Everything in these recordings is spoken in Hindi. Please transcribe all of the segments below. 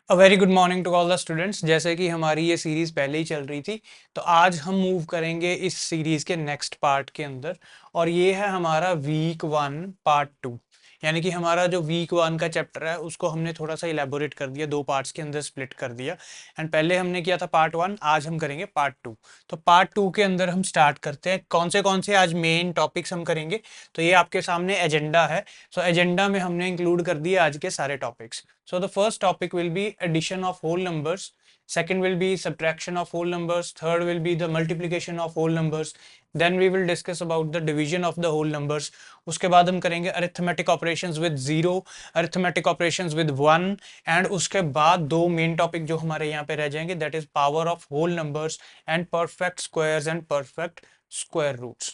A very good morning to all the students. जैसे कि हमारी ये सीरीज़ पहले ही चल रही थी, तो आज हम मूव करेंगे इस सीरीज़ के नेक्स्ट पार्ट के अंदर। और ये है हमारा वीक 1 पार्ट 2। यानी कि हमारा जो वीक 1 का चैप्टर है उसको हमने थोड़ा सा इलेबोरेट कर दिया, दो पार्ट्स के अंदर स्प्लिट कर दिया। एंड पहले हमने किया था पार्ट 1, आज हम करेंगे पार्ट 2। तो पार्ट 2 के अंदर हम स्टार्ट करते हैं। कौन से आज मेन टॉपिक्स हम करेंगे, तो ये आपके सामने एजेंडा है। सो एजेंडा में हमने इंक्लूड कर दिए आज के सारे topics. So the first topic will be addition of whole numbers. Second will be subtraction of whole numbers. Third will be the multiplication of whole numbers. Then we will discuss about the division of the whole numbers. उसके बाद हम करेंगे arithmetic operations with zero, arithmetic operations with one, and उसके बाद दो main topic जो हमारे यहाँ पे रह जाएंगे, that is power of whole numbers and perfect squares and perfect square roots.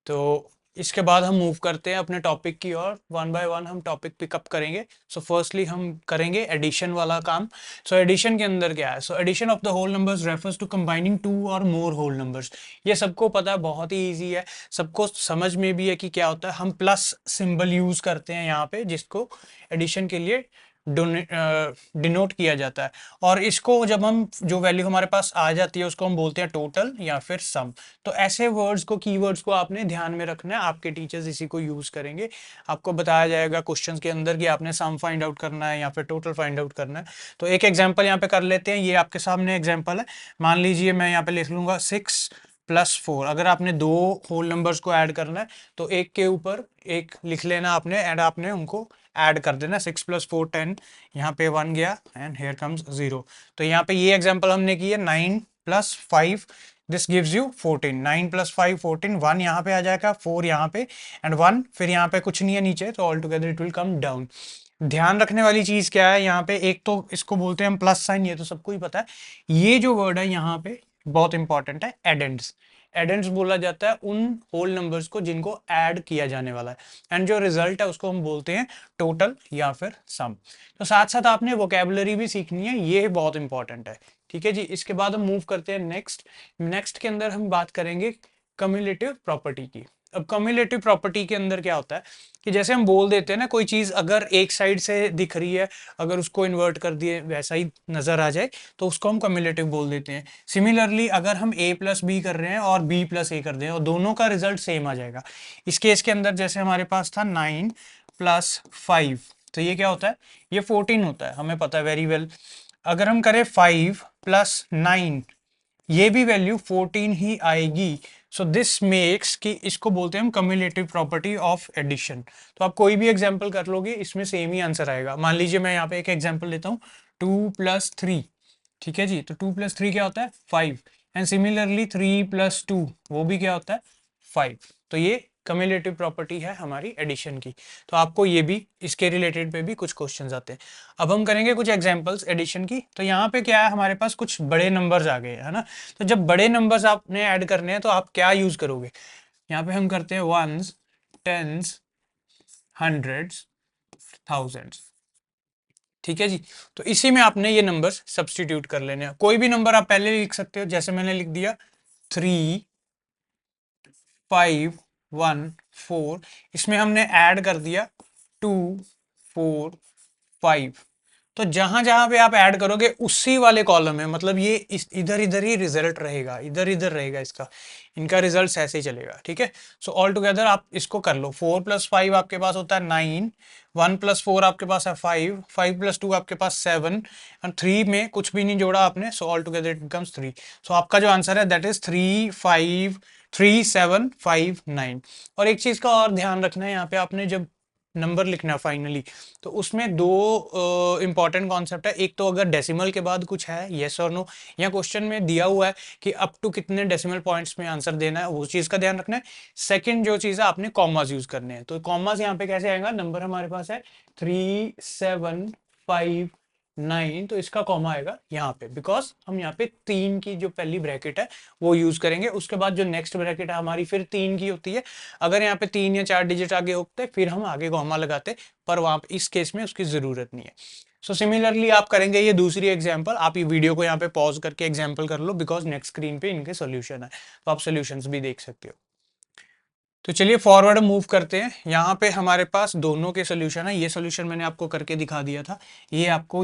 तो इसके बाद हम मूव करते हैं अपने टॉपिक की ओर। वन बाय वन हम टॉपिक पिकअप करेंगे। सो फर्स्टली हम करेंगे एडिशन वाला काम। सो एडिशन के अंदर क्या है? So addition of the whole numbers refers to combining two और मोर होल नंबर्स। ये सबको पता है, बहुत ही इजी है, सबको समझ में भी है कि क्या होता है। हम प्लस सिंबल यूज करते हैं यहाँ पे, जिसको एडिशन के लिए डिनोट किया जाता है। और इसको जब हम जो वैल्यू हमारे पास आ जाती है उसको हम बोलते हैं टोटल या फिर सम। तो ऐसे वर्ड्स को, कीवर्ड्स को आपने ध्यान में रखना है। आपके टीचर्स इसी को यूज करेंगे। आपको बताया जाएगा क्वेश्चंस के अंदर कि आपने सम फाइंड आउट करना है या फिर टोटल फाइंड आउट करना है। तो एक एग्जांपल यहाँ पे कर लेते हैं। ये आपके सामने एग्जांपल है। मान लीजिए मैं यहाँ पे लिख लूंगा 6+4। अगर आपने दो होल नंबर्स को ऐड करना है तो एक के ऊपर एक लिख लेना आपने, एंड आपने उनको ऐड कर देना। 6+4 10, यहाँ पे 1 गया एंड हेयर कम्स 0। तो यहाँ पे ये एग्जांपल हमने की है 9+5, दिस गिव्स यू 14। 9+5 14, 1 यहाँ पे आ जाएगा, 4 यहाँ पे एंड 1, फिर यहाँ पे कुछ नहीं है नीचे, तो all together it will come down. ध्यान रखने वाली चीज क्या है यहाँ पे? एक तो इसको बोलते हैं हम प्लस साइन, ये तो सबको ही पता है। ये जो वर्ड है यहाँ पे बहुत इंपॉर्टेंट है, एडेंड्स। एडेंड्स बोला जाता है उन होल नंबर्स को जिनको ऐड किया जाने वाला है, एंड जो रिजल्ट है उसको हम बोलते हैं टोटल या फिर सम। तो साथ साथ आपने वोकेबलरी भी सीखनी है, ये बहुत इंपॉर्टेंट है। ठीक है जी। इसके बाद हम मूव करते हैं नेक्स्ट के अंदर हम बात करेंगे कम्युलेटिव प्रॉपर्टी की। अब कम्युलेटिव प्रॉपर्टी के अंदर क्या होता है कि जैसे हम बोल देते हैं ना, कोई चीज अगर एक साइड से दिख रही है, अगर उसको इन्वर्ट कर दिए वैसा ही नजर आ जाए तो उसको हम कम्युलेटिव बोल देते हैं। सिमिलरली अगर हम a+b कर रहे हैं और b+a कर रहे हैं और दोनों का रिजल्ट सेम आ जाएगा। इस केस के अंदर जैसे हमारे पास था 9+5, तो ये क्या होता है? ये 14 होता है, हमें पता है वेरी वेल। अगर हम करें 5+9, ये भी वैल्यू 14 ही आएगी। सो दिस मेक्स कि इसको बोलते हैं हम कम्युलेटिव प्रॉपर्टी ऑफ एडिशन। तो आप कोई भी एग्जांपल कर लोगे, इसमें सेम ही आंसर आएगा। मान लीजिए मैं यहाँ पे एक एग्जांपल लेता हूँ, 2+3। ठीक है जी। तो 2+3 क्या होता है? 5। एंड सिमिलरली 3+2, वो भी क्या होता है? 5। तो ये कम्युलेटिव प्रॉपर्टी है हमारी एडिशन की। तो आपको ये भी, इसके रिलेटेड पे भी कुछ क्वेश्चंस आते हैं। अब हम करेंगे कुछ एग्जांपल्स एडिशन की। तो यहाँ पे क्या है, हमारे पास कुछ बड़े नंबर्स आ गए है ना। तो जब बड़े नंबर्स आपने ऐड करने हैं तो आप क्या यूज करोगे? यहाँ पे हम करते हैं वंस, टेंस, हंड्रेड्स, थाउजेंड्स। ठीक है जी। तो इसी में आपने ये नंबर्स सब्सटीट्यूट कर लेने हैं। कोई भी नंबर आप पहले लिख सकते हो, जैसे मैंने लिख दिया 3, 5, 1, 4। इसमें हमने ऐड कर दिया 2, 4, 5। तो जहां जहां पे आप ऐड करोगे उसी वाले कॉलम है, मतलब ये इधर इधर ही रिजल्ट रहेगा, इधर इधर रहेगा इसका, इनका रिजल्ट ऐसे ही चलेगा। ठीक है। सो ऑल टुगेदर आप इसको कर लो। 4+5 आपके पास होता है 9, 1+4 आपके पास है 5, 5+2 आपके पास 7, और 3 में कुछ भी नहीं जोड़ा आपने। So all together it becomes 3। सो आपका जो आंसर है दैट इज 3, 5, 3, 7, 5, 9। और एक चीज का और ध्यान रखना है, यहाँ पे आपने जब नंबर लिखना फाइनली, तो उसमें दो इंपॉर्टेंट कॉन्सेप्ट है। एक तो अगर डेसिमल के बाद कुछ है, येस और नो, या क्वेश्चन में दिया हुआ है कि अप टू कितने डेसिमल पॉइंट्स में आंसर देना है, वो चीज का ध्यान रखना है। सेकंड जो चीज है, आपने कॉमास यूज करने हैं। तो कॉमास यहाँ पे कैसे आएगा? नंबर हमारे पास है 3, 7, 5, 9, तो इसका कॉमा आएगा यहाँ पे, बिकॉज हम यहाँ पे 3 की जो पहली ब्रैकेट है वो यूज करेंगे। उसके बाद जो नेक्स्ट ब्रैकेट है हमारी फिर 3 की होती है। अगर यहाँ पे 3 या 4 डिजिट आगे होते फिर हम आगे कॉमा लगाते, पर वहां इस केस में उसकी जरूरत नहीं है। सो सिमिलरली आप करेंगे ये दूसरी एग्जांपल। आप ये वीडियो को यहाँ पे पॉज करके एग्जांपल कर लो, बिकॉज नेक्स्ट स्क्रीन पे इनके सॉल्यूशन है, तो आप सॉल्यूशंस भी देख सकते हो। तो चलिए फॉरवर्ड मूव करते हैं। यहाँ पे हमारे पास दोनों के सोल्यूशन है। ये सोल्यूशन मैंने आपको करके दिखा दिया था, ये आपको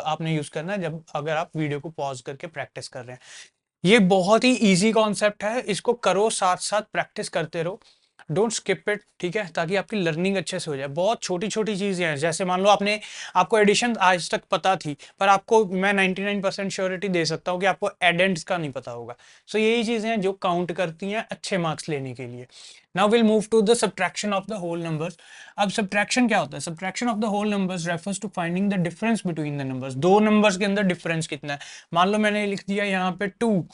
आपने यूज करना है जब अगर आप वीडियो को पॉज करके प्रैक्टिस कर रहे हैं। ये बहुत ही इजी कॉन्सेप्ट है, इसको करो, साथ साथ प्रैक्टिस करते रहो, डोंट स्किप इट, ठीक है, ताकि आपकी लर्निंग अच्छे से हो जाए। बहुत छोटी छोटी चीजें हैं, जैसे मान लो आपको एडिशन आज तक पता थी, पर आपको मैं 99% श्योरिटी दे सकता हूँ कि आपको एडेंट्स का नहीं पता होगा। सो यही चीजें हैं जो काउंट करती हैं अच्छे मार्क्स लेने के लिए। Now will move to the subtraction of the whole numbers. अब सब्ट्रैक्शन क्या होता है? Subtraction of the whole numbers refers to finding the difference between the numbers. दो नंबर्स के अंदर डिफरेंस कितना है। मान लो मैंने लिख दिया यहाँ पे 2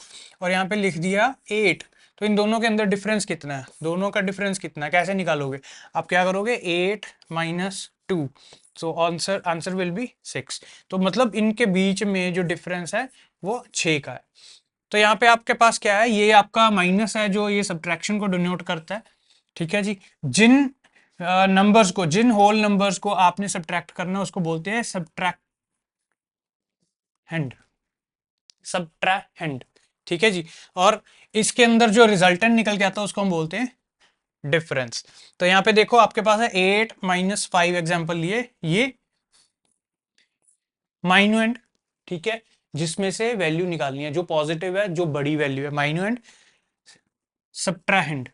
और यहाँ पे लिख दिया 8, तो इन दोनों के अंदर डिफरेंस कितना है? दोनों का डिफरेंस कितना है कैसे निकालोगे? आप क्या करोगे? 8 minus 2, so answer answer will B 6। तो मतलब इनके बीच में जो डिफरेंस है वो 6 का है। तो यहाँ पे आपके पास क्या है? ये आपका माइनस है जो ये सब्ट्रैक्शन को डिनोट करता है, ठीक है जी। जिन नंबर्स को, जिन होल नंबर्स को आपने सब्ट्रैक्ट करना है उसको बोलते हैं सब्ट्रैक्टेंड, सब्ट्रैक्टेंड, ठीक है जी। और इसके अंदर जो रिजल्टेंट निकल के आता है उसको हम बोलते हैं डिफरेंस। तो यहाँ पे देखो आपके पास है 8 माइनस 5 एग्जाम्पल लिए, ये माइन्यूएंड, ठीक है, जिसमें से वैल्यू निकालनी है जो पॉजिटिव है, जो बड़ी वैल्यू है, माइन्यूएंड। सब्ट्राहेंड,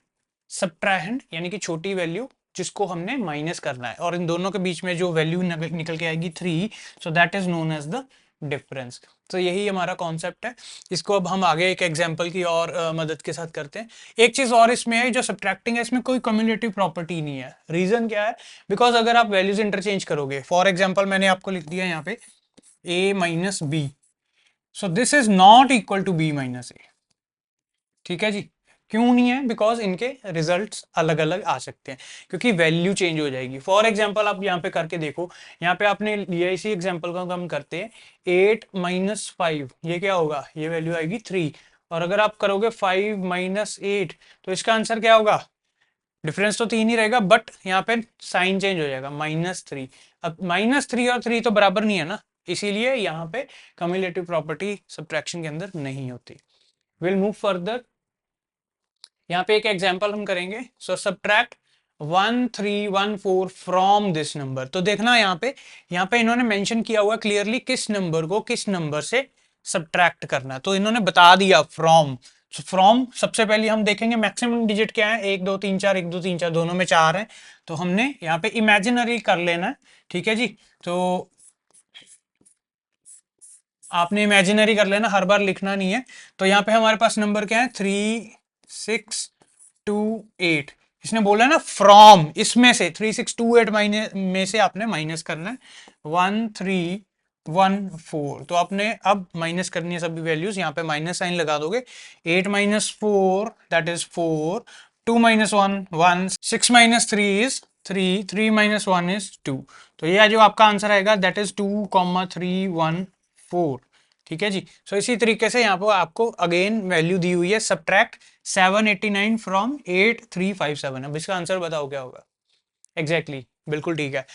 सब्ट्राहेंड यानी कि छोटी वैल्यू जिसको हमने माइनस करना है, और इन दोनों के बीच में जो वैल्यू निकल के आएगी 3, so that is known as the difference. तो यही हमारा कॉन्सेप्ट है। इसको अब हम आगे एक एग्जांपल की और मदद के साथ करते हैं। एक चीज और इसमें है, जो सब्ट्रैक्टिंग है इसमें कोई कम्युलेटिव प्रॉपर्टी नहीं है। रीजन क्या है? बिकॉज अगर आप वैल्यूज इंटरचेंज करोगे, फॉर एग्जाम्पल मैंने आपको लिख दिया यहाँ पे a minus B, so this is not equal to b minus A, ठीक है जी। क्यों नहीं है? बिकॉज इनके रिजल्ट्स अलग अलग आ सकते हैं, क्योंकि वैल्यू चेंज हो जाएगी। फॉर एग्जाम्पल आप यहाँ पे करके देखो, यहाँ पे आपने लिया इसी एग्जाम्पल का हम करते हैं 8 माइनस 5, ये क्या होगा? ये वैल्यू आएगी 3। और अगर आप करोगे 5 माइनस 8, तो इसका आंसर क्या होगा? डिफरेंस तो 3 ही रहेगा, बट यहाँ पे साइन चेंज हो जाएगा, -3। अब -3 और 3 तो बराबर नहीं है ना, इसीलिए यहाँ पे कम्युलेटिव प्रॉपर्टी सब्ट्रैक्शन के अंदर नहीं होती। Will move further. यहाँ पे एक एग्जाम्पल हम करेंगे। सो सब्ट्रैक्ट 1314 फ्रॉम दिस नंबर। तो देखना यहाँ पे इन्होंने मेंशन किया हुआ क्लियरली किस नंबर को किस नंबर से सब्ट्रैक्ट करना, तो इन्होंने बता दिया फ्रॉम। फ्रॉम सबसे पहले हम देखेंगे मैक्सिमम डिजिट क्या है, 1 2 3 4, 1 2 3 4 दोनों में 4 है, तो हमने यहाँ पे इमेजिनरी कर लेना है, ठीक है जी। तो आपने इमेजिनरी कर लेना, हर बार लिखना नहीं है। तो यहाँ पे हमारे पास नंबर क्या है? 3628। इसने बोला ना फ्रॉम, इसमें से 3628 माइनस में से आपने माइनस करना है 1314। तो आपने अब माइनस करनी है सभी वैल्यूज, यहाँ पे माइनस साइन लगा दोगे। 8 minus 4 that is 4, 2 minus 1 1, 6 minus 3 is 3, 3 minus 1 is 2। तो ये जो आपका आंसर आएगा दैट इज 2,314, ठीक है जी। सो इसी तरीके से यहाँ पर आपको अगेन वैल्यू दी हुई है, सब्ट्रैक्ट 789 फ्रॉम 8357। अब इसका आंसर बताओ क्या होगा? एग्जैक्टली बिल्कुल ठीक है,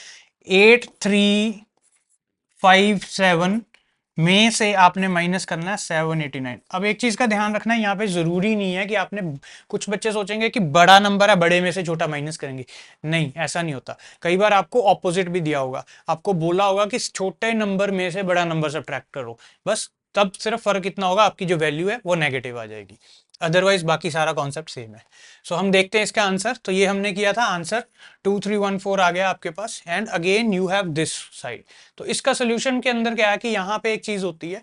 8357 में से आपने माइनस करना है 789। अब एक चीज का ध्यान रखना है, यहाँ पे जरूरी नहीं है कि आपने, कुछ बच्चे सोचेंगे कि बड़ा नंबर है बड़े में से छोटा माइनस करेंगे, नहीं ऐसा नहीं होता। कई बार आपको ऑपोजिट भी दिया होगा, आपको बोला होगा कि छोटे नंबर में से बड़ा नंबर सब्ट्रैक्ट करो, बस तब सिर्फ फर्क इतना होगा, आपकी जो वैल्यू है वो नेगेटिव आ जाएगी, अदरवाइज बाकी सारा कॉन्सेप्ट सेम है। सो हम देखते हैं इसका आंसर। तो ये हमने किया था, आंसर 2314 आ गया आपके पास, and again you have this side. तो इसका सोल्यूशन के अंदर क्या है कि यहाँ पे एक चीज होती है,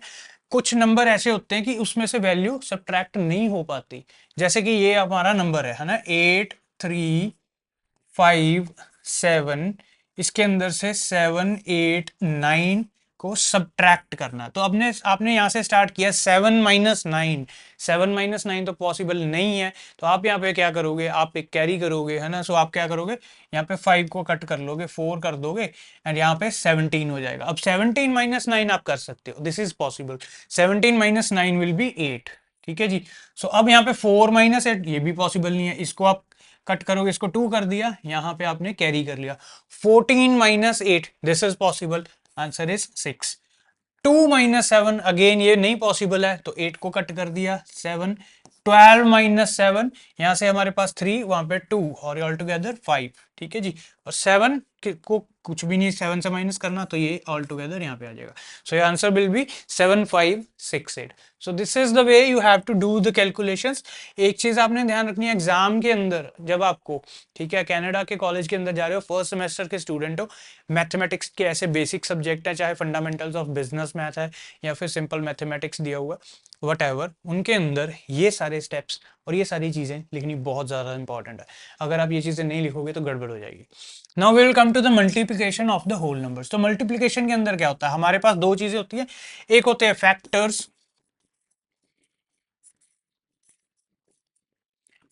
कुछ नंबर ऐसे होते हैं कि उसमें से वैल्यू सब्ट्रैक्ट नहीं हो पाती। जैसे कि ये हमारा नंबर है ना, 8357, इसके अंदर से 789 को सब्ट्रैक्ट करना। तो आपने यहां से स्टार्ट किया 7 - 9, 7 - 9 तो पॉसिबल नहीं है, तो आप यहाँ पे क्या करोगे? आप एक कैरी करोगे, है ना। सो आप क्या करोगे? यहाँ पे 5 को कट कर लोगे, 4 कर दोगे, एंड यहाँ पे 17 हो जाएगा। अब 17 - 9 आप कर सकते हो, this is possible. 17 - 9 will be 8, ठीक है जी। सो अब यहाँ पे 4 - 8 ये भी पॉसिबल नहीं है, इसको आप कट करोगे, इसको 2 कर दिया, यहाँ पे आपने कैरी कर लिया। 14 - 8 this is possible, answer is 6। 2 - 7 again ये नहीं पॉसिबल है, तो 8 को कट कर दिया, 7 12 माइनस 7, यहाँ से हमारे पास 3, वहां पे 2 और ऑल टुगेदर 5। ठीक है जी, और 7 को कुछ भी नहीं 7 से माइनस करना, तो ये ऑल टुगेदर यहाँ पे आ जाएगा। सो ये answer will be 7568। So this is the way you have to do the calculations. एक चीज आपने ध्यान रखनी है एग्जाम के अंदर, जब आपको, ठीक है, कनाडा के कॉलेज के अंदर जा रहे हो, फर्स्ट सेमेस्टर के स्टूडेंट हो, मैथमेटिक्स के ऐसे बेसिक सब्जेक्ट है, चाहे फंडामेंटल्स ऑफ बिजनेस मैथ है या फिर सिंपल मैथमेटिक्स दिया हुआ, वट एवर, उनके अंदर ये सारे स्टेप्स और ये सारी चीज़ें लिखनी बहुत ज़्यादा इंपॉर्टेंट है। अगर आप ये चीज़ें नहीं लिखोगे तो गड़बड़ हो जाएगी। Now we will come to the multiplication of the whole numbers. तो मल्टीप्लिकेशन के अंदर क्या होता है, हमारे पास दो चीज़ें होती है, एक होते हैं फैक्टर्स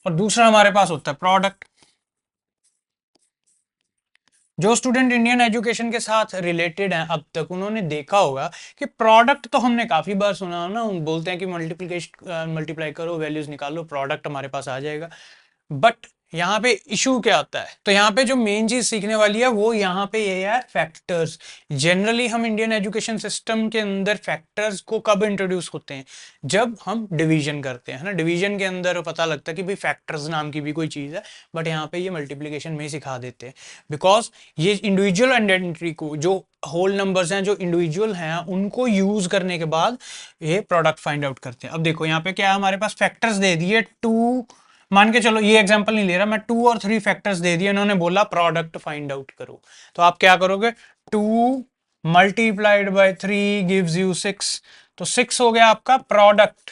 और दूसरा हमारे पास होता है प्रोडक्ट। जो स्टूडेंट इंडियन एजुकेशन के साथ रिलेटेड हैं अब तक, उन्होंने देखा होगा कि प्रोडक्ट तो हमने काफ़ी बार सुना ना, बोलते हैं कि मल्टीप्लिकेशन मल्टीप्लाई करो, वैल्यूज निकालो, प्रोडक्ट हमारे पास आ जाएगा। बट यहाँ पे इशू क्या आता है, तो यहाँ पे जो मेन चीज सीखने वाली है वो यहाँ पे ये है फैक्टर्स। जनरली हम इंडियन एजुकेशन सिस्टम के अंदर फैक्टर्स को कब इंट्रोड्यूस होते हैं, जब हम डिवीजन करते हैं, है ना। डिवीजन के अंदर पता लगता है कि भाई फैक्टर्स नाम की भी कोई चीज है, बट यहाँ पे ये मल्टीप्लीकेशन में ही सिखा देते हैं, बिकॉज ये इंडिविजुअल आइडेंटिटी को, जो होल नंबर्स हैं जो इंडिविजुअल हैं, उनको यूज करने के बाद ये प्रोडक्ट फाइंड आउट करते हैं। अब देखो यहाँ पे क्या है, हमारे पास फैक्टर्स दे दिए 2, मान के चलो ये एग्जांपल नहीं ले रहा मैं, 2 और 3 फैक्टर्स दे दिए, इन्होंने बोला प्रोडक्ट फाइंड आउट करो, तो आप क्या करोगे, 2 मल्टीप्लाइड बाय 3 गिव्स यू 6, तो 6 हो गया आपका प्रोडक्ट।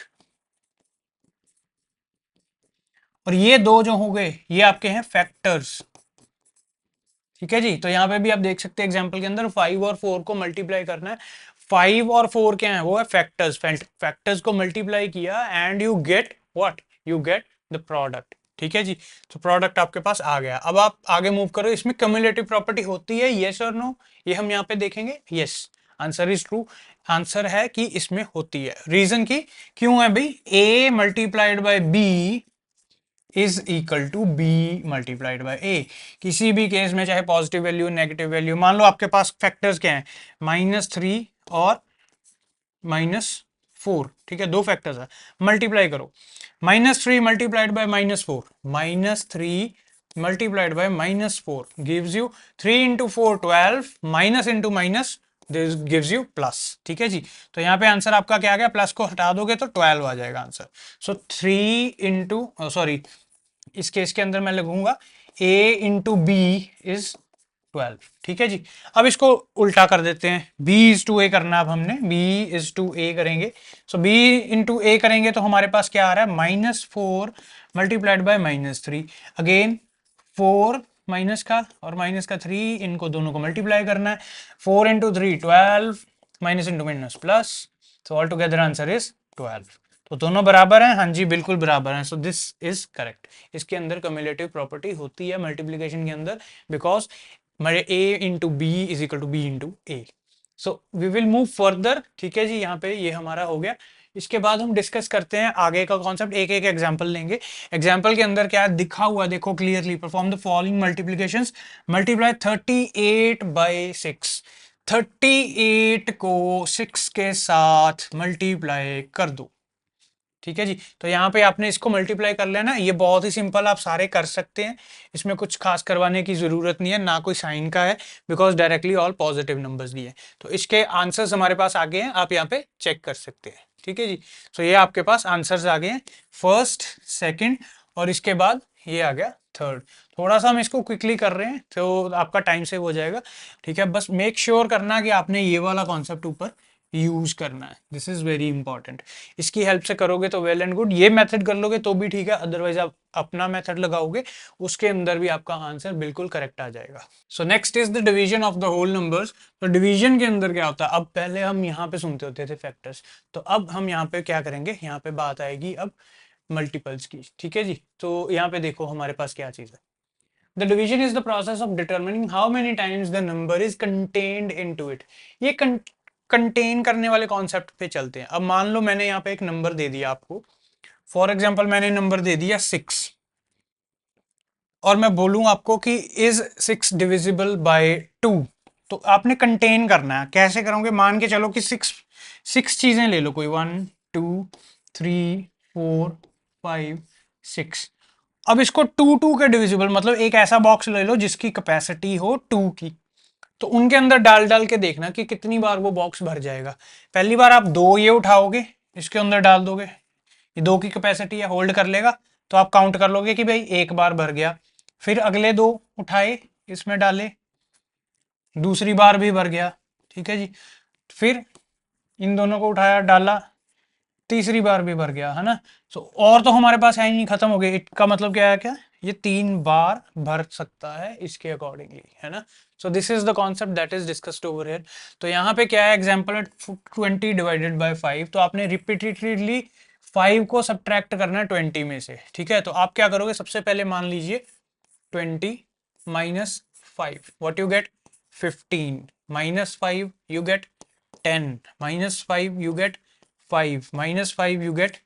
और ये दो जो हो गए ये आपके हैं फैक्टर्स। ठीक है जी, तो यहां पे भी आप देख सकते हैं एग्जांपल के अंदर 5 और 4 को मल्टीप्लाई करना है, 5 और 4 क्या है, वो है फैक्टर्स। फैक्टर्स को मल्टीप्लाई किया and you get what, you get the product. ठीक है जी, तो प्रोडक्ट आपके पास आ गया। अब आप आगे मूव करो, इसमें कम्युलेटिव प्रॉपर्टी होती है, यस और नो, ये हम यहाँ पे देखेंगे। Yes, answer is true, answer है कि इसमें होती है। रीजन की क्यों है भाई, A multiplied by B is equal to B multiplied by A. किसी भी केस में चाहे पॉजिटिव वैल्यू नेगेटिव वैल्यू, मान लो आपके पास फैक्टर्स क्या है, -3 और -4, ठीक है, दो फैक्टर्स है, मल्टीप्लाई करो, -3 multiplied by -4, -3 multiplied by -4 gives you 3 into 4 12, minus into minus this gives you plus. ठीक है जी, तो यहाँ पे आंसर आपका क्या आ गया, प्लस को हटा दोगे तो 12 आ जाएगा आंसर। सो 3 इंटू, सॉरी, इस केस के अंदर मैं लिखूंगा a इंटू बी इज 12। ठीक है जी, अब इसको उल्टा कर देते हैं, b इज टू ए करना, अब हमने b इज टू ए करेंगे, सो b इंटू ए करेंगे तो हमारे पास क्या आ रहा है, -4 मल्टीप्लाइड बाय -3, अगेन 4 माइनस का और माइनस का 3, इनको दोनों को मल्टीप्लाई करना है, 4 into 3 12, minus into minus plus, तो ऑल टुगेदर आंसर इज 12। तो दोनों बराबर हैं, हाँ जी बिल्कुल बराबर हैं, सो दिस इज करेक्ट। इसके अंदर कम्युलेटिव प्रॉपर्टी होती है मल्टीप्लिकेशन के अंदर, बिकॉज मेरे a into b is equal to b into a. So we will move further. ठीक है जी, यहाँ पे ये हमारा हो गया। इसके बाद हम डिस्कस करते हैं आगे का कॉन्सेप्ट, एक एक एग्जांपल लेंगे। एग्जांपल के अंदर क्या दिखा हुआ देखो clearly, perform the following multiplications, multiply 38 by 6, 38 को 6 के साथ मल्टीप्लाई कर दो। ठीक है जी, तो यहाँ पे आपने इसको मल्टीप्लाई कर लेना, ये बहुत ही सिंपल, आप सारे कर सकते हैं, इसमें कुछ खास करवाने की जरूरत नहीं है, ना कोई साइन का है, because directly all positive numbers दिए हैं। तो इसके आंसर्स हमारे पास आ गए हैं, आप यहाँ पे चेक कर सकते हैं। ठीक है जी, तो ये आपके पास आंसर्स आ गए हैं, फर्स्ट, सेकेंड और इसके बाद ये आ गया थर्ड। थोड़ा सा हम इसको क्विकली कर रहे हैं तो आपका टाइम सेव हो जाएगा। ठीक है, बस मेक श्योर करना कि आपने ये वाला कॉन्सेप्ट ऊपर यूज करना है, दिस इज वेरी इंपॉर्टेंट। इसकी हेल्प से करोगे तो वेल एंड गुड, ये मेथड कर लोगे तो भी ठीक है, अदरवाइज आप अपना मेथड लगाओगे, उसके अंदर भी आपका आंसर बिल्कुल करेक्ट आ जाएगा। So next is the division of the whole numbers. तो डिवीजन के अंदर क्या होता है, अब पहले हम यहाँ पे सुनते होते थे फैक्टर्स, तो अब हम यहाँ पे क्या करेंगे, यहाँ पे बात आएगी अब मल्टीपल्स की। ठीक है जी, तो यहाँ पे देखो हमारे पास क्या चीज है, the division is the process of determining how many times the number is contained into it. ये कंटेन करने वाले कॉन्सेप्ट पे चलते हैं। अब मान लो मैंने यहाँ पे एक नंबर दे दिया आपको, फॉर एग्जाम्पल मैंने नंबर दे दिया 6, और मैं बोलूं आपको कि इज 6 डिविजिबल बाय 2, तो आपने कंटेन करना है। कैसे करोगे, मान के चलो कि 6 चीजें ले लो कोई, 1 2 3 4 5 6। अब इसको 2 के डिविजिबल, मतलब एक ऐसा बॉक्स ले लो जिसकी कैपेसिटी हो 2 की, तो उनके अंदर डाल डाल के देखना कि कितनी बार वो बॉक्स भर जाएगा। पहली बार आप 2 ये उठाओगे, इसके अंदर डाल दोगे, ये 2 की कैपेसिटी है, होल्ड कर लेगा, तो आप काउंट कर लोगे कि भाई एक बार भर गया। फिर अगले 2 उठाए, इसमें डाले, दूसरी बार भी भर गया, ठीक है जी। फिर इन दोनों को उठाया, डाला, तीसरी बार भी भर गया, है ना। सो और तो हमारे पास है ही नहीं, खत्म हो गया। इसका मतलब क्या है, क्या ये 3 बार भर सकता है इसके अकॉर्डिंगली, है ना। सो this is the concept that is discussed over here. तो यहाँ पे क्या है, एग्जांपल है 20 डिवाइडेड बाय 5, तो आपने रिपीटेडली 5 को सब्ट्रैक्ट करना है 20 में से, ठीक है। तो आप क्या करोगे, सबसे पहले मान लीजिए 20 minus 5, what you get 15, minus 5 you get 10, minus 5 you get 5, minus 5 you get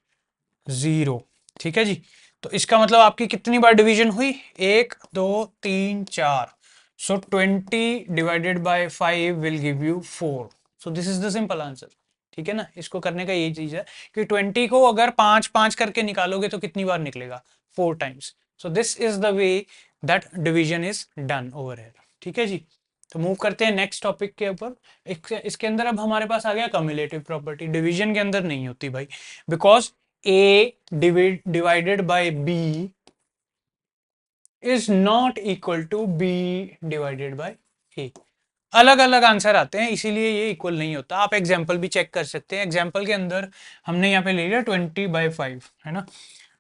0, ठीक है जी। तो इसका मतलब आपकी कितनी बार डिवीजन हुई, 1 2 3 4। सो 20 divided by 5 will give you 4। So this is the simple answer, ठीक है ना। इसको करने का यही चीज है कि 20 को अगर 5 5 करके निकालोगे तो कितनी बार निकलेगा, 4 times. So this is the way that division is done over here, ठीक है जी। तो मूव करते हैं नेक्स्ट टॉपिक के ऊपर। इसके अंदर अब हमारे पास आ गया कम्युलेटिव प्रॉपर्टी, डिवीजन के अंदर नहीं होती भाई, because A divided by B is not equal to B divided by A. अलग अलग आंसर आते हैं, इसीलिए ये इक्वल नहीं होता। आप एग्जाम्पल भी चेक कर सकते हैं। एग्जाम्पल के अंदर हमने यहाँ पे ले लिया 20/5, है ना,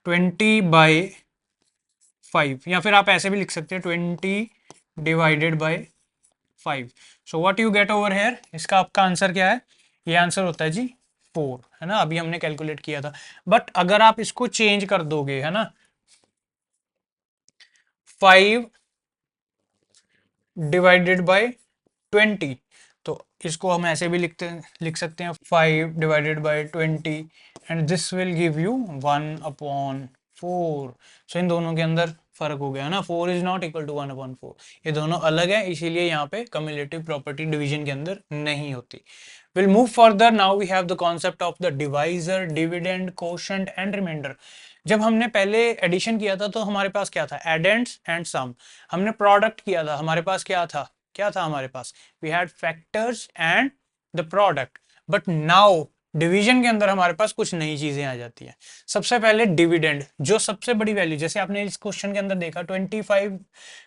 20/5, या फिर आप ऐसे भी लिख सकते हैं 20 divided by 5। So what you get over here, इसका आपका आंसर क्या है, ये आंसर होता है जी 4, है ना। अभी हमने कैलकुलेट किया था। बट अगर आप इसको चेंज कर दोगे, है ना, 5 डिवाइडेड बाय 20, तो इसको हम ऐसे भी लिख सकते हैं 5 divided by 20, and this will give you 1/4। सो इन दोनों के अंदर फर्क हो गया ना, 4 इज नॉट इक्वल टू 1/4, ये दोनों अलग है, इसीलिए यहाँ पे कम्युलेटिव प्रॉपर्टी डिवीजन के अंदर नहीं होती। Will move further, now we have the concept of the divisor, dividend, quotient and remainder. जब हमने पहले एडिशन किया था तो हमारे पास क्या था, एडेंड्स एंड सम। हमने प्रोडक्ट किया था, हमारे पास क्या था हमारे पास, we had factors and the product. But now division के अंदर हमारे पास कुछ नई चीजें आ जाती हैं। सबसे पहले डिविडेंड, जो सबसे बड़ी वैल्यू, जैसे आपने इस क्वेश्चन के अंदर देखा 25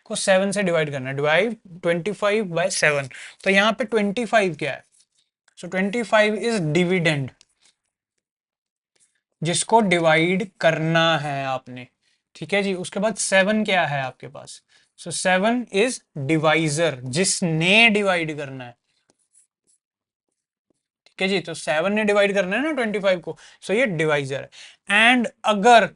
को 7 से डिवाइड करना है, डिवाइड 25/7। तो यहाँ पे 25 क्या है, सो 25 इज डिविडेंड, जिसको डिवाइड करना है आपने, ठीक है जी। उसके बाद 7 क्या है आपके पास, सो 7 इज डिवाइजर, जिसने डिवाइड करना है, ठीक है जी। तो 7 ने डिवाइड करना है ना 25 को, सो ये डिवाइजर है। एंड अगर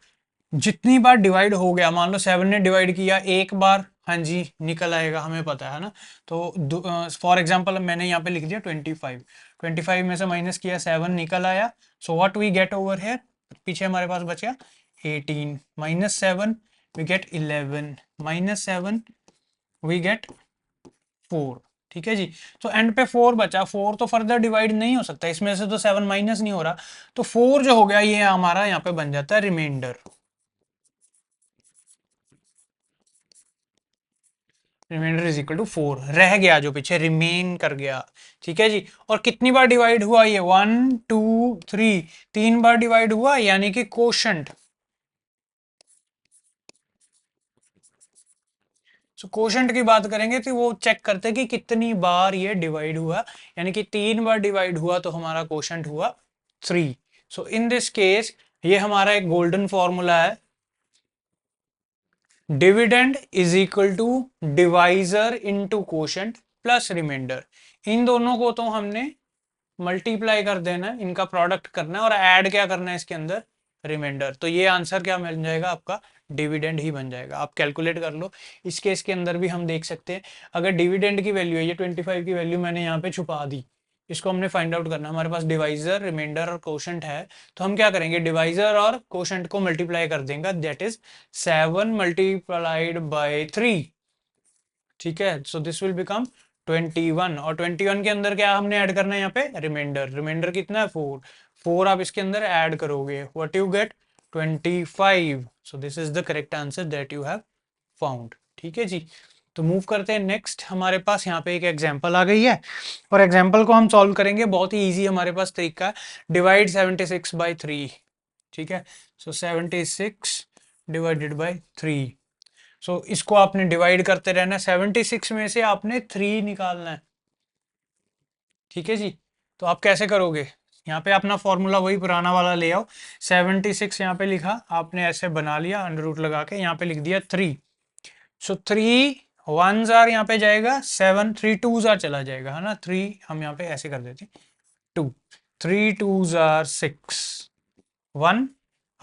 जितनी बार डिवाइड हो गया, मान लो 7 ने डिवाइड किया एक बार, हाँ जी निकल आएगा, हमें पता है ना। तो फॉर एग्जांपल मैंने यहाँ पे लिख दिया 25, 25 में से माइनस किया, 7 निकल आया। So what we get over here, पीछे हमारे पास बचा 18, minus 7 we get 11, minus 7 we get 4, ठीक है जी। तो एंड पे 4 बचा, 4 तो फर्दर डिवाइड नहीं हो सकता, इसमें से तो 7 माइनस नहीं हो रहा, तो 4 जो हो गया ये हमारा यहाँ पे बन जाता है remainder. Remainder is equal to 4, रह गया जो पीछे, रिमेन कर गया, ठीक है जी। और कितनी बार डिवाइड हुआ ये, 1 2 3, 3 बार डिवाइड हुआ, यानी कि कोशंट। सो कोशंट की बात करेंगे तो वो चेक करते हैं कि कितनी बार ये डिवाइड हुआ, यानी कि 3 बार डिवाइड हुआ तो हमारा कोशंट हुआ 3। सो इन दिस केस ये हमारा एक गोल्डन फॉर्मूला है, dividend is equal to divisor into quotient plus remainder. इन दोनों को तो हमने मल्टीप्लाई कर देना है, इनका प्रोडक्ट करना है, और ऐड क्या करना है इसके अंदर, रिमाइंडर। तो ये आंसर क्या बन जाएगा आपका, डिविडेंड ही बन जाएगा। आप कैलकुलेट कर लो। इस केस के अंदर भी हम देख सकते हैं, अगर डिविडेंड की वैल्यू है, ये 25 की वैल्यू मैंने यहाँ पे छुपा दी, इसको हमने फाइंड आउट करना है। हमारे पास डिवाइजर, रिमाइंडर और कोशेंट है, तो हम क्या करेंगे, डिवाइजर और कोशेंट को मल्टीप्लाई कर देंगे, दैट इज 7 मल्टीप्लाइड बाय 3, ठीक है। सो दिस विल बिकम 21, और 21 के अंदर क्या हमने ऐड करना है यहाँ पे, रिमाइंडर। रिमाइंडर कितना है, 4, 4 आप इसके अंदर ऐड करोगे, what you get 25। So this is the correct answer that you have found. ठीक है जी, तो मूव करते हैं नेक्स्ट। हमारे पास यहाँ पे एक एग्जांपल आ गई है और एग्जांपल को हम सॉल्व करेंगे। बहुत ही इजी हमारे पास तरीका है, डिवाइड 76 बाई 3। ठीक है, सो 76 डिवाइडेड बाई 3। सो इसको आपने डिवाइड करते रहना है, 76 में से आपने 3 निकालना है। ठीक है जी, तो आप कैसे करोगे, यहाँ पे अपना फॉर्मूला वही पुराना वाला ले आओ। 76 यहाँ पे लिखा, आपने ऐसे बना लिया अंडर रूट लगा के, यहाँ पे लिख दिया 3। सो 3 1s आर यहाँ पे जाएगा 7, 3 2s आर चला जाएगा, है ना। 3 हम यहाँ पे ऐसे कर देते हैं 2, 3 2s आर 6, 1।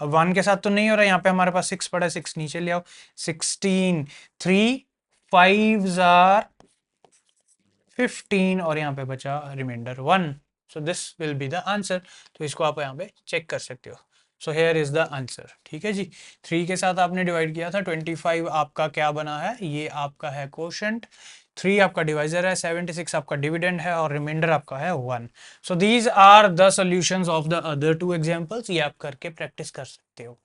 अब 1 के साथ तो नहीं हो रहा, यहाँ पे हमारे पास 6 पड़ा है, 6 नीचे ले आओ, 16, 3 5s आर 15 और यहाँ पे बचा remainder 1। So this will be the answer. तो इसको आप यहाँ पे चेक कर सकते हो। So here is the answer. ठीक है जी, 3 के साथ आपने डिवाइड किया था, 25 आपका क्या बना है, ये आपका है कोशेंट, 3 आपका डिवाइजर है, 76 आपका डिविडेंड है और रिमाइंडर आपका है 1। So these are the solutions of the other 2 examples. ये आप करके प्रैक्टिस कर सकते हो।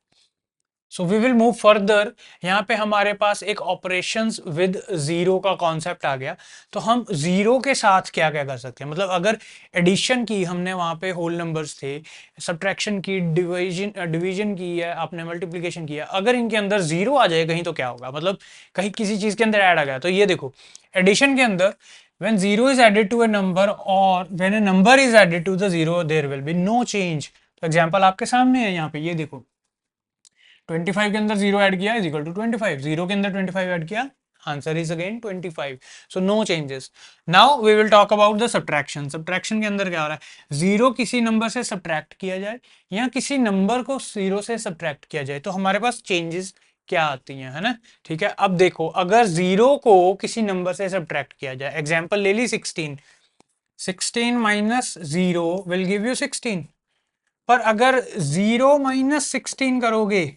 So we will move further. यहाँ पे हमारे पास एक ऑपरेशंस विद जीरो का कॉन्सेप्ट आ गया। तो हम जीरो के साथ क्या क्या कर सकते हैं, मतलब अगर एडिशन की हमने वहां पे होल नंबर्स थे, सब्ट्रैक्शन की, डिवीजन की है आपने, मल्टीप्लिकेशन किया, अगर इनके अंदर जीरो आ जाए कहीं तो क्या होगा, मतलब कहीं किसी चीज के अंदर ऐड आ गया। तो ये देखो, एडिशन के अंदर when zero is added to a number or when a number is added to the zero there will be no change। तो एग्जांपल आपके सामने है यहाँ पे, ये देखो 25 के अंदर जीरो ऐड किया इज इक्वल टू 25, जीरो के अंदर 25 ऐड किया, answer is again 25। So no changes. Now we will talk about the subtraction. Subtraction के अंदर क्या हो रहा है, जीरो किसी नंबर से सब्ट्रैक्ट किया जाए या किसी नंबर को जीरो से सब्ट्रैक्ट किया जाए तो हमारे पास चेंजेस क्या आती हैं, है ना। ठीक है, अब देखो अगर जीरो को किसी नंबर से सब्ट्रैक्ट किया जाए, एग्जाम्पल ले ली 16, 16 minus zero will give you 16। पर अगर जीरो माइनस 16 करोगे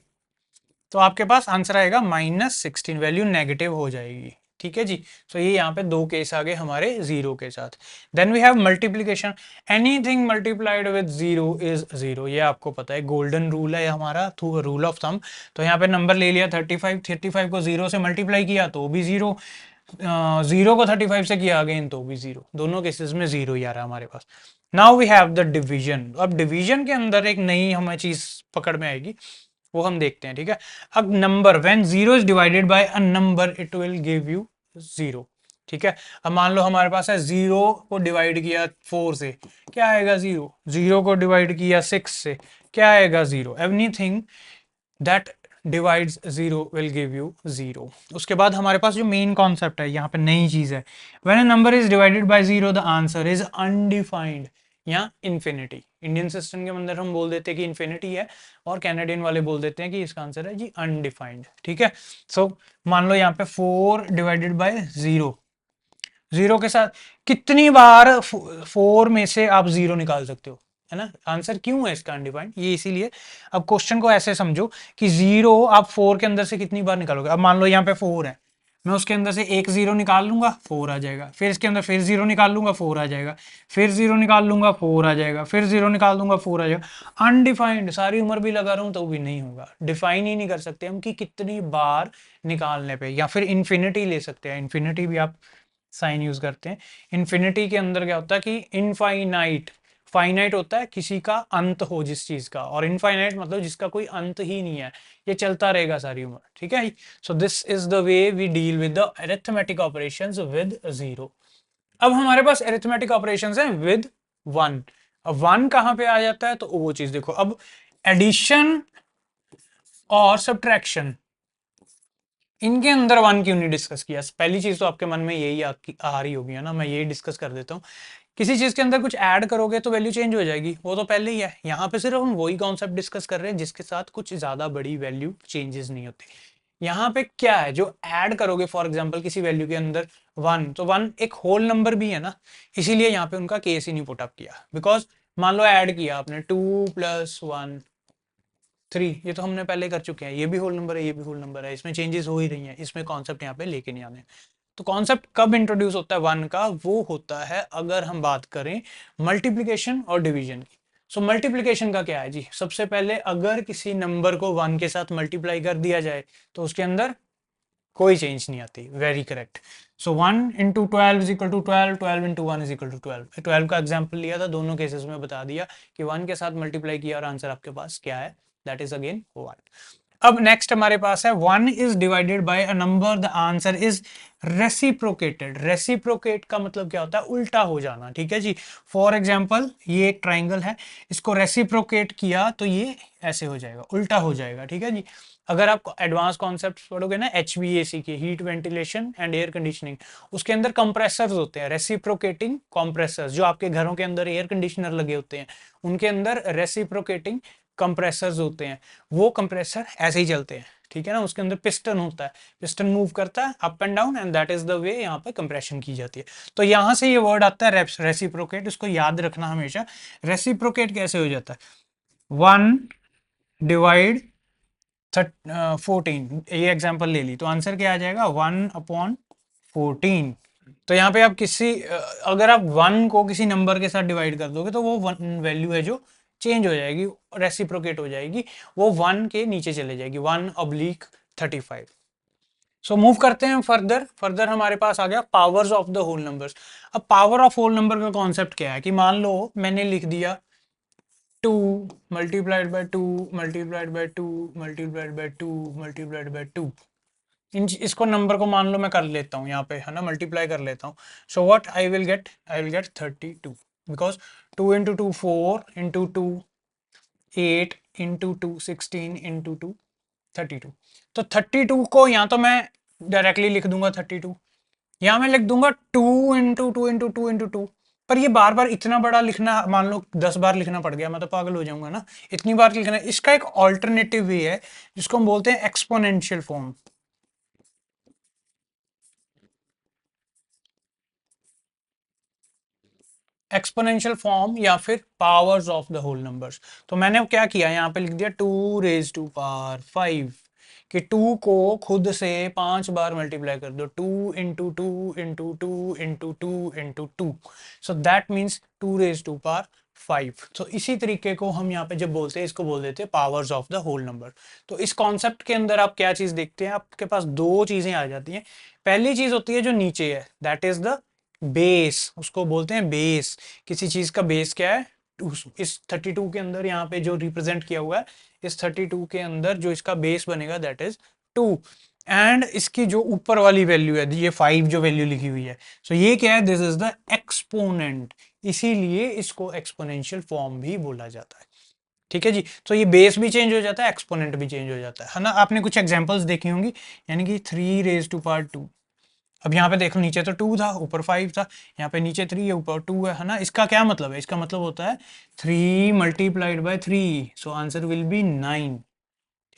तो आपके पास आंसर आएगा -16, वैल्यू नेगेटिव हो जाएगी। ठीक है जी, तो ये यहाँ पे दो केस आ गए हमारे जीरो के साथ। Then we have multiplication, anything multiplied with zero is zero, ये आपको पता है, गोल्डन रूल है हमारा, थ्रू रूल ऑफ थंब। तो यहाँ पे नंबर ले लिया 35, 35 को जीरो से मल्टीप्लाई किया तो भी जीरो, जीरो को 35 से किया अगेन तो भी जीरो, दोनों केसेस में जीरो ही आ रहा है हमारे पास। Now we have the division. अब डिवीजन के अंदर एक नई हमें चीज पकड़ में आएगी, वो हम देखते हैं। ठीक है, अब number when zero is divided by a number it will give you zero. ठीक है, अब मान लो हमारे पास है, जीरो को डिवाइड किया 4 से क्या आएगा जीरो, जीरो को डिवाइड किया 6 से क्या आएगा zero, anything that divides zero will give you zero. उसके बाद हमारे पास जो मेन कॉन्सेप्ट है, यहाँ पे नई चीज है, when a number is divided by zero the answer is undefined या इन्फिनिटी। इंडियन सिस्टम के अंदर हम बोल देते हैं कि इन्फिनिटी है और कैनेडियन वाले बोल देते हैं कि इसका आंसर है जी अनडिफाइंड। ठीक है, सो मान लो यहाँ पे 4 डिवाइडेड बाय जीरो, जीरो के साथ कितनी बार 4 में से आप जीरो निकाल सकते हो, है ना। आंसर क्यों है इसका अनडिफाइंड, ये इसीलिए। अब क्वेश्चन को ऐसे समझो कि जीरो आप 4 के अंदर से कितनी बार निकालोगे। अब मान लो यहाँ पे 4 है, मैं उसके अंदर से एक जीरो निकाल लूंगा 4 आ जाएगा, फिर इसके अंदर फिर जीरो निकाल लूंगा 4 आ जाएगा, फिर जीरो निकाल लूंगा 4 आ जाएगा, फिर जीरो निकाल दूंगा 4 आ जाएगा। अनडिफाइंड, सारी उम्र भी लगा रहा हूं तो भी नहीं होगा। डिफाइन ही नहीं कर सकते हम कि कितनी बार निकालने पे, या फिर इन्फिनिटी ले सकते हैं, इन्फिनिटी भी आप साइन यूज करते हैं। इन्फिनिटी के अंदर क्या होता है कि इनफाइनाइट, फाइनाइट होता है किसी का अंत हो जिस चीज का, और इनफाइनाइट मतलब जिसका कोई अंत ही नहीं है, ये चलता रहेगा सारी उम्र। ठीक है, so this is the way we deal with the arithmetic operations with zero. अब हमारे पास अरिथमेटिक ऑपरेशंस हैं विद वन। अब वन कहां पे आ जाता है, तो वो चीज देखो। अब एडिशन और सब्ट्रैक्शन, इनके अंदर वन क्यों नहीं डिस्कस किया। पहली चीज तो आपके मन में यही आ रही होगी, है ना, मैं यही डिस्कस कर देता हूँ। किसी चीज के अंदर कुछ ऐड करोगे तो वैल्यू चेंज हो जाएगी, वो तो पहले ही है। यहाँ पे सिर्फ हम वही कॉन्सेप्ट डिस्कस कर रहे हैं जिसके साथ कुछ ज्यादा बड़ी वैल्यू चेंजेस नहीं होते। यहाँ पे क्या है, जो ऐड करोगे फॉर एग्जाम्पल किसी वैल्यू के अंदर वन, तो वन एक होल नंबर भी है ना, इसीलिए यहाँ पे उनका केस ही नहीं पुट अप किया। बिकॉज मान लो ऐड किया आपने 2 + 1 3, ये तो हमने पहले कर चुके हैं, ये भी होल नंबर है, ये भी होल नंबर है, इसमें चेंजेस हो ही रही हैं, इसमें कॉन्सेप्ट यहाँ पे लेके नहीं आने। तो कॉन्सेप्ट कब इंट्रोड्यूस होता है वन का, वो होता है अगर हम बात करें मल्टीप्लिकेशन और डिवीजन की। सो मल्टीप्लिकेशन का क्या है जी, सबसे पहले अगर किसी नंबर को 1 के साथ मल्टीप्लाई कर दिया जाए तो उसके अंदर कोई चेंज नहीं आती। Very correct. So 1 into 12 is equal to 12, 12 into 1 is equal to 12। 12 का एग्जाम्पल लिया था, दोनों केसेस में बता दिया कि 1 के साथ मल्टीप्लाई किया और आंसर आपके पास क्या है, दैट इज अगेन 1। अब नेक्स्ट हमारे पास है 1 is divided by a number, the answer is reciprocated. Reciprocate का मतलब क्या होता है, उल्टा हो जाना। ठीक है जी, फॉर एग्जांपल ये एक ट्राइंगल है, इसको रेसिप्रोकेट किया तो ये ऐसे हो जाएगा, उल्टा हो जाएगा। ठीक है जी, अगर आप एडवांस कॉन्सेप्ट पढ़ोगे ना HVAC के, heat ventilation and air conditioning, उसके अंदर कंप्रेसर्स होते हैं, रेसिप्रोकेटिंग कंप्रेसर्स। जो आपके घरों के अंदर एयर कंडीशनर लगे होते हैं उनके अंदर रेसिप्रोकेटिंग कंप्रेसर्स होते हैं। वो कंप्रेसर ऐसे ही चलते हैं, ठीक है ना, उसके अंदर पिस्टन होता है, पिस्टन मूव करता है up and down, and that is the वे यहाँ पे कंप्रेशन की जाती है। तो यहाँ से ये वर्ड आता है रेसिप्रोकेट, इसको याद रखना हमेशा। रेसिप्रोकेट कैसे हो जाता है, 1 डिवाइड 14, ये एग्जांपल ले ली तो आंसर क्या आ जाएगा, 1/14। तो यहाँ पे आप अगर आप 1 को किसी नंबर के साथ डिवाइड कर दोगे तो वो वैल्यू है जो चेंज हो जाएगी, रेसिप्रोकेट हो जाएगी, वो 1 के नीचे चले जाएगी, 1/35। सो मूव करते हैं फर्दर। फर्दर हमारे पास आ गया powers of the whole numbers. अब पावर ऑफ होल नंबर का कॉन्सेप्ट क्या है कि मान लो मैंने लिख दिया 2 multiplied by 2 multiplied by 2 multiplied by 2 multiplied by 2। इसको नंबर को मान लो मैं कर लेता हूँ यहाँ पे, है ना, मल्टीप्लाई कर लेता हूँ। So what I will get 32, because 2 into 2 4 into 2 8 into 2 16 into 2 32। तो 32 को यहाँ तो मैं डायरेक्टली लिख दूंगा 32, यहाँ मैं लिख दूंगा 2 इंटू 2 इंटू 2 इंटू 2। पर ये बार बार इतना बड़ा लिखना, मान लो 10 बार लिखना पड़ गया, मैं तो पागल हो जाऊंगा ना, इतनी बार लिखना। इसका एक ऑल्टरनेटिव वे है जिसको हम बोलते हैं एक्सपोनेंशियल फॉर्म। एक्सपोनेंशियल फॉर्म या फिर powers of the whole numbers. तो मैंने क्या किया, यहाँ पे लिख दिया 2 रेज टू पावर 5, कि 2 को खुद से 5 बार मल्टीप्लाई कर दो, 2 into 2 into 2 into 2 into 2। So that means 2 raise to power 5। तो इसी तरीके को हम यहाँ पे जब बोलते हैं, इसको बोल देते हैं powers of the whole number. तो इस कॉन्सेप्ट के अंदर आप क्या चीज देखते हैं, आपके पास दो चीजें आ जाती हैं। पहली चीज होती है जो नीचे है, दैट इज द बेस, उसको बोलते हैं बेस। किसी चीज का बेस क्या है, इस 32 के अंदर यहाँ पे जो रिप्रेजेंट किया हुआ है, इस 32 के अंदर जो इसका बेस बनेगा दैट इज 2। एंड इसकी जो ऊपर वाली वैल्यू है, ये 5 जो वैल्यू लिखी हुई है, सो ये क्या है, दिस इज द एक्सपोनेंट, इसीलिए इसको एक्सपोनेंशियल फॉर्म भी बोला जाता है। ठीक है जी, तो ये बेस भी चेंज हो जाता है, एक्सपोनेंट भी चेंज हो जाता है ना। आपने कुछ एग्जांपल्स देखी होंगी, यानी कि 3 रेज टू पावर 2। अब यहाँ पे देखो, नीचे तो 2 था, ऊपर 5 था, यहाँ पे नीचे 3 है, ऊपर 2 है ना। इसका क्या मतलब है, इसका मतलब होता है 3 multiplied by 3, so answer will B 9।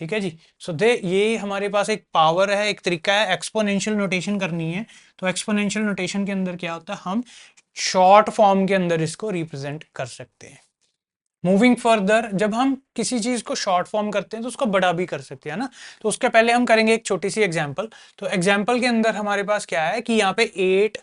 ठीक है जी, सो दे ये हमारे पास एक पावर है, एक तरीका है एक्सपोनेंशियल नोटेशन करनी है। तो एक्सपोनेंशियल नोटेशन के अंदर क्या होता है, हम शॉर्ट फॉर्म के अंदर इसको रिप्रेजेंट कर सकते हैं। मूविंग फर्दर, जब हम किसी चीज को शॉर्ट फॉर्म करते हैं तो उसको बड़ा भी कर सकते हैं ना। तो उसके पहले हम करेंगे एक छोटी सी एग्जांपल। तो एग्जांपल के अंदर हमारे पास क्या है कि यहाँ पे 8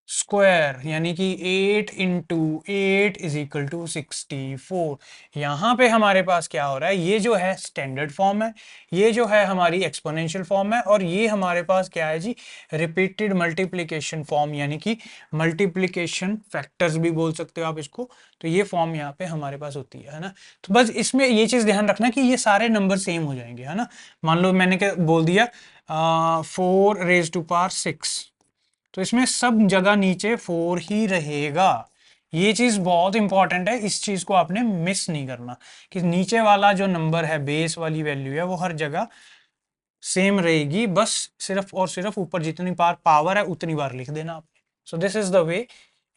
स्क्वायर, यानी कि 8 इंटू 8 इज इक्वल टू 64। यहाँ पे हमारे पास क्या हो रहा है, ये जो है स्टैंडर्ड फॉर्म है, ये जो है हमारी एक्सपोनेंशियल फॉर्म है, और ये हमारे पास क्या है जी, रिपीटेड मल्टीप्लिकेशन फॉर्म, यानी कि मल्टीप्लिकेशन फैक्टर्स भी बोल सकते हो आप इसको। तो ये फॉर्म यहाँ पे हमारे पास होती है ना। तो बस इसमें ये चीज ध्यान रखना कि ये सारे नंबर सेम हो जाएंगे, है ना। मान लो मैंने क्या बोल दिया, 4 रेज टू पावर 6, तो इसमें सब जगह नीचे 4 ही रहेगा। ये चीज बहुत इंपॉर्टेंट है, इस चीज को आपने मिस नहीं करना, कि नीचे वाला जो नंबर है, बेस वाली वैल्यू है, वो हर जगह सेम रहेगी, बस सिर्फ और सिर्फ ऊपर जितनी बार पावर है उतनी बार लिख देना आपने। So this is the way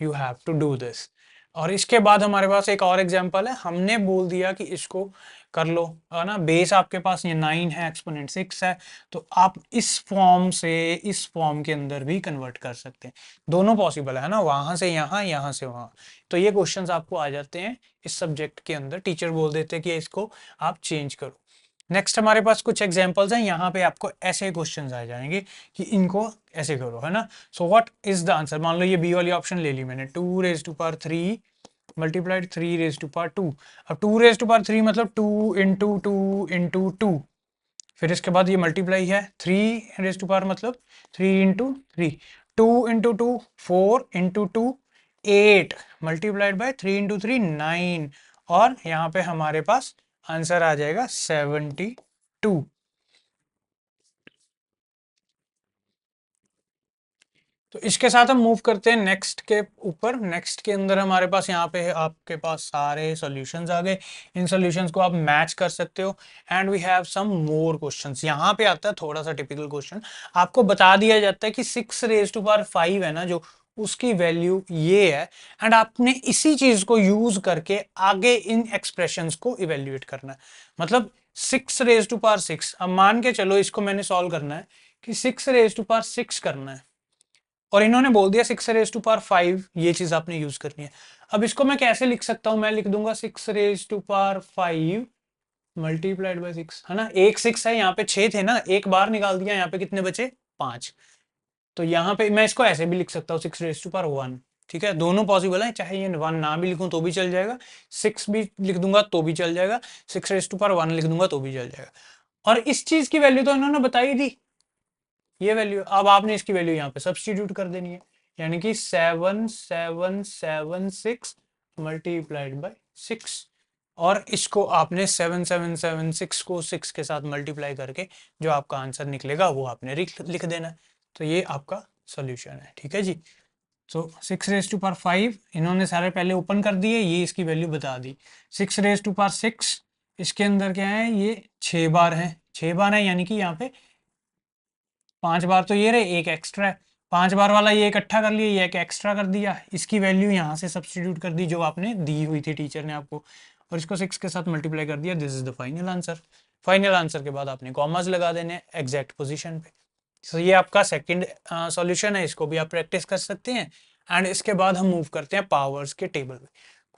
you have to do this. और इसके बाद हमारे पास एक और एग्जांपल है, हमने बोल दिया कि इसको कर लो, है ना। बेस आपके पास ये 9 है, एक्सपोनेंट 6 है, तो आप इस फॉर्म से इस फॉर्म के अंदर भी कन्वर्ट कर सकते हैं। दोनों पॉसिबल है ना, वहां से यहाँ, यहाँ से वहां। तो ये क्वेश्चंस आपको आ जाते हैं इस सब्जेक्ट के अंदर, टीचर बोल देते हैं कि इसको आप चेंज करो। नेक्स्ट हमारे पास कुछ एग्जांपल्स हैं, यहाँ पे आपको ऐसे क्वेश्चंस आ जाएंगे कि इनको ऐसे करो, है ना। So what is the answer, मान लो ये बी वाली ऑप्शन ले ली मैंने, 2 raise to power 3 multiplied 3 raise to power 2। अब 2 रेज टू पावर 3 मतलब 2 इंटू 2 इंटू 2। फिर इसके बाद ये मल्टीप्लाई है 3 रेज टू पावर मतलब 3 into 3। 2 into 2 4 into 2 8 multiplied by 3 into 3 9। और यहाँ पे हमारे पास आंसर आ जाएगा 72। तो इसके साथ हम मूव करते हैं नेक्स्ट के ऊपर। नेक्स्ट के अंदर हमारे पास यहाँ पे आपके पास सारे सॉल्यूशंस आ गए। इन सॉल्यूशंस को आप मैच कर सकते हो and we have some more questions. यहाँ पे आता है थोड़ा सा टिपिकल क्वेश्चन। आपको बता दिया जाता है कि 6 रेज टू पावर 5 है ना जो, उसकी वैल्यू ये है एंड आपने इसी चीज को यूज करके आगे इन एक्सप्रेशंस को इवेल्युएट करना है। मतलब 6 रेज टू पावर 6, अब मान के चलो इसको मैंने सॉल्व करना है कि 6 रेज टू पावर 6 करना है और इन्होंने बोल दिया 6 रेज टू पावर 5, ये चीज आपने यूज करनी है। अब इसको मैं कैसे लिख सकता हूं? मैं लिख दूंगा 6 raise to power 5 multiplied by 6, है ना। एक 6 है, यहाँ पे 6 थे ना, एक बार निकाल दिया, यहाँ पे कितने बचे? 5। तो यहाँ पे मैं इसको ऐसे भी लिख सकता हूँ 6 रेज टू पावर 1। ठीक है, दोनों पॉसिबल है, चाहे ये 1 ना भी लिखूं तो भी चल जाएगा, 6 भी लिख दूंगा तो भी चल जाएगा, 6 रेज टू पावर 1 लिख दूंगा तो भी चल जाएगा। और इस चीज की वैल्यू तो इन्होंने बताई दी, ये वैल्यू। अब आपने इसकी वैल्यू यहाँ पे सब्सटीट्यूट कर देनी है, यानी कि 7776 मल्टीप्लाइड बाय 6। और इसको आपने 7776 को 6 के साथ मल्टीप्लाई करके जो आपका आंसर निकलेगा वो आपने लिख देना है। तो ये आपका सॉल्यूशन है। ठीक है जी। तो 6 रेज टू पावर 5 इन्होंने सारे पहले ओपन कर दिए, ये इसकी वैल्यू बता दी। 6 रेज टू पावर 6 इसके अंदर क्या है, ये 6 बार है, 6 बार है, यानी कि यहाँ पे 5 बार तो ये रहे, एक एक्स्ट्रा है। 5 बार वाला ये इकट्ठा कर लिया, ये एक एक्स्ट्रा कर दिया, इसकी वैल्यू यहाँ से सब्सटीट्यूट कर दी जो आपने दी हुई थी टीचर ने आपको, और इसको 6 के साथ मल्टीप्लाई कर दिया। This is the final answer. Final answer के बाद आपने कॉमास लगा देने एग्जैक्ट पोजीशन पे। तो ये आपका सेकंड सॉल्यूशन है, इसको भी आप प्रैक्टिस कर सकते हैं। एंड इसके बाद हम मूव करते हैं पावर्स के टेबल पे।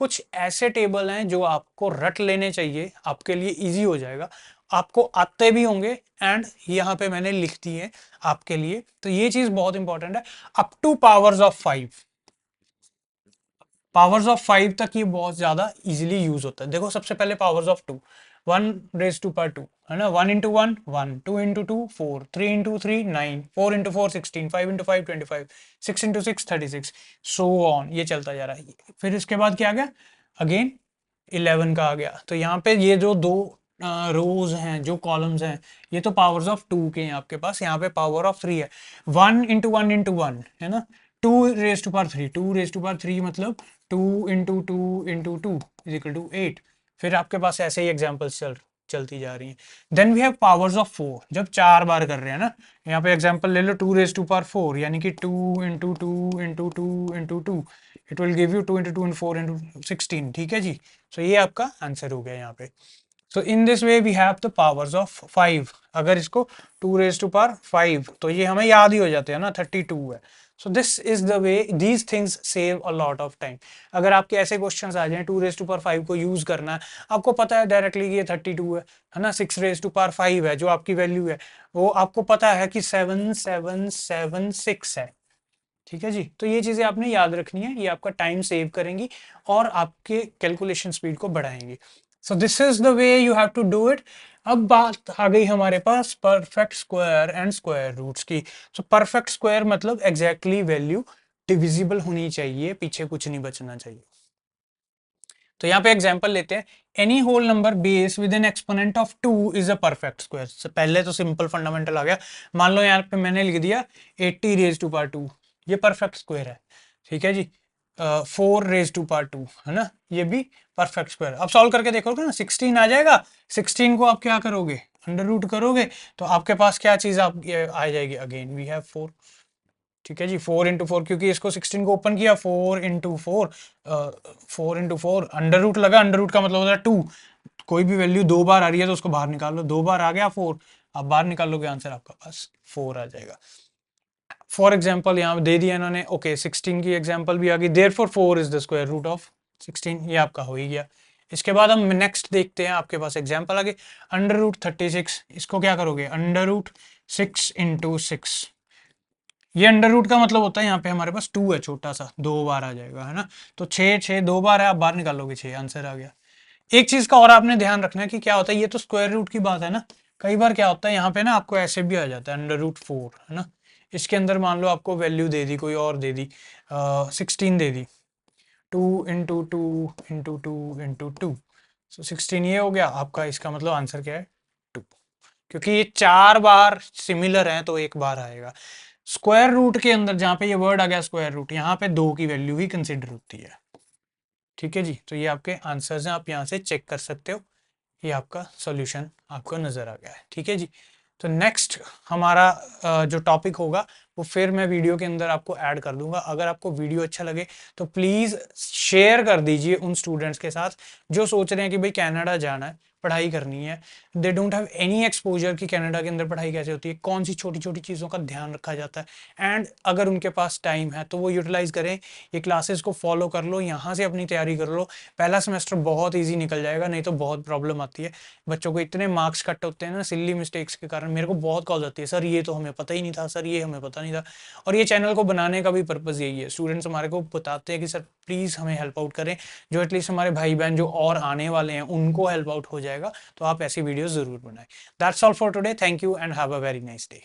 कुछ ऐसे टेबल हैं जो आपको रट लेने चाहिए, आपके लिए इजी हो जाएगा, आपको आते भी होंगे एंड यहाँ पे मैंने लिख दी है आपके लिए। तो ये चीज बहुत इंपॉर्टेंट है। Up two powers of 5, powers of 5 तक ये बहुत ज्यादा इजीली यूज होता है। देखो सबसे पहले powers of 2, 1 raise to power 2 है ना, 1 into 1 1, 2 into 2 4, 3 into 3 9, 4 into 4 16, 5 into 5 25, 6 into 6 36, so on, ये चलता जा रहा है। फिर इसके बाद क्या आ गया, अगेन 11 का आ गया। तो यहाँ पे ये जो दो रोज हैं, जो कॉलम्स हैं, ये तो पावर्स ऑफ 2 के हैं आपके पास। यहाँ पे पावर ऑफ 3 है, 1 इंटू 1 इंटू 1 है ना, 2 raise to power 3, 2 raise to power 3 मतलब 2 into 2 into 2 is equal to 8। फिर आपके पास ऐसे ही एग्जाम्पल्स चलती जा रही हैं। Then we have powers of 4, जब 4 बार कर रहे हैं ना, यहाँ पे एग्जाम्पल ले लो 2 रेज टू पावर 4, यानी कि 2 into 2 into 2 into 2, it will give you 2 into 2 into 4 into 16। ठीक है जी। सो ये आपका आंसर हो गया यहाँ पे। So in this way we have the powers of 5। अगर इसको 2 रेज टू पावर 5, तो ये हमें याद ही हो जाते हैं ना, 32 है। So this is the way, these things save a lot of time. अगर आपके ऐसे क्वेश्चंस आ जाएं 2 रेज टू पावर 5 को यूज करना है, आपको पता है डायरेक्टली कि ये 32 है ना, 6 रेज टू पावर 5 है जो आपकी वैल्यू है, वो आपको पता है कि 7776 है। ठीक है जी। तो ये चीजें आपने याद रखनी है, ये आपका टाइम सेव करेंगी और आपके कैलकुलेशन स्पीड को बढ़ाएंगी। So this is the way you have to do it. अब बात आ गई हमारे पास perfect square and square roots की। सो परफेक्ट स्क्वायर मतलब एग्जैक्टली वैल्यू डिविजिबल होनी चाहिए, पीछे कुछ नहीं बचना चाहिए। तो यहाँ पे एग्जांपल लेते हैं, any whole number base with an exponent of 2 is a perfect square. पहले तो सिंपल फंडामेंटल आ गया। मान लो यहाँ पे मैंने लिख दिया 80 रेज टू पावर 2, ये परफेक्ट स्क्वायर है। ठीक है जी। 4 रेज टू पावर 2 है ना, ये भी परफेक्ट स्क्वायर। अब सॉल्व करके देखोगे ना 16 आ जाएगा। 16 को आप क्या करोगे, अंडर रूट करोगे, तो आपके पास क्या चीज आप आ जाएगी, अगेन वी हैव 4। ठीक है जी, 4 इंटू 4, क्योंकि इसको 16 को ओपन किया, 4 इंटू 4, 4 इंटू 4 अंडर रूट लगा, अंडर रूट का मतलब होता है 2। कोई भी वैल्यू 2 बार आ रही है तो उसको बाहर निकाल लो, 2 बार आ गया 4, आप बाहर निकाल लोगे, आंसर आपका पास 4 आ जाएगा। फॉर एग्जाम्पल यहाँ दे दिया इन्होंने, ओके 16 की एग्जाम्पल भी आ गई, therefore 4 is the square root of 16, ये आपका हो ही गया। इसके बाद हम नेक्स्ट देखते हैं, आपके पास एग्जाम्पल आगे, अंडर रूट 36, इसको क्या करोगे, अंडर रूट 6 इंटू 6, ये अंडर रूट का मतलब होता है यहाँ पे हमारे पास 2 है, छोटा सा 2 बार आ जाएगा, है ना। तो 6 6 2 बार है, आप बाहर निकालोगे 6, आंसर आ गया। एक चीज का और आपने ध्यान रखना है कि क्या होता है, ये तो स्क्वायर रूट की बात है ना, कई बार क्या होता है यहाँ पे ना आपको ऐसे भी आ जाता है अंडर रूट 4, है ना। इसके अंदर मान लो आपको वैल्यू दे दी कोई और दे दी, 16 दे दी, 2 × 2 × 2 × 2, सो 16 ये हो गया आपका, इसका मतलब आंसर क्या है 2, क्योंकि ये 4 बार सिमिलर है तो एक बार आएगा। स्क्वायर रूट के अंदर जहां पे ये वर्ड आ गया स्क्वायर रूट, यहाँ पे 2 की वैल्यू ही कंसिडर होती है। ठीक है जी, तो ये आपके आंसर्स हैं, आप यहाँ से चेक कर सकते हो। ये आपका सॉल्यूशन आपको नज़र आ गया है। ठीक है जी, तो नेक्स्ट हमारा जो टॉपिक होगा वो फिर मैं वीडियो के अंदर आपको ऐड कर दूंगा। अगर आपको वीडियो अच्छा लगे तो प्लीज़ शेयर कर दीजिए उन स्टूडेंट्स के साथ जो सोच रहे हैं कि भाई कनाडा जाना है, पढ़ाई करनी है, they don't have any exposure कि कनाडा के अंदर पढ़ाई कैसे होती है, कौन सी छोटी छोटी चीज़ों का ध्यान रखा जाता है। एंड अगर उनके पास टाइम है तो वो यूटिलाइज करें, ये क्लासेस को फॉलो कर लो, यहाँ से अपनी तैयारी कर लो। पहला सेमेस्टर बहुत ईजी निकल जाएगा, नहीं तो बहुत प्रॉब्लम आती है। बच्चों को इतने मार्क्स कट होते हैं ना सिली मिस्टेक्स के कारण। मेरे को बहुत कॉल आती है, सर ये तो हमें पता ही नहीं था, सर ये हमें पता नहीं था। और ये चैनल को बनाने का भी पर्पज़ यही है, स्टूडेंट्स हमारे को बताते हैं कि सर प्लीज़ हमें हेल्प आउट करें, जो एटलीस्ट हमारे भाई बहन जो और आने वाले हैं उनको हेल्प आउट हो जाएगा। तो आप ऐसी वीडियोज़ ज़रूर बनाएं। That's all for today, thank you and have a very nice day.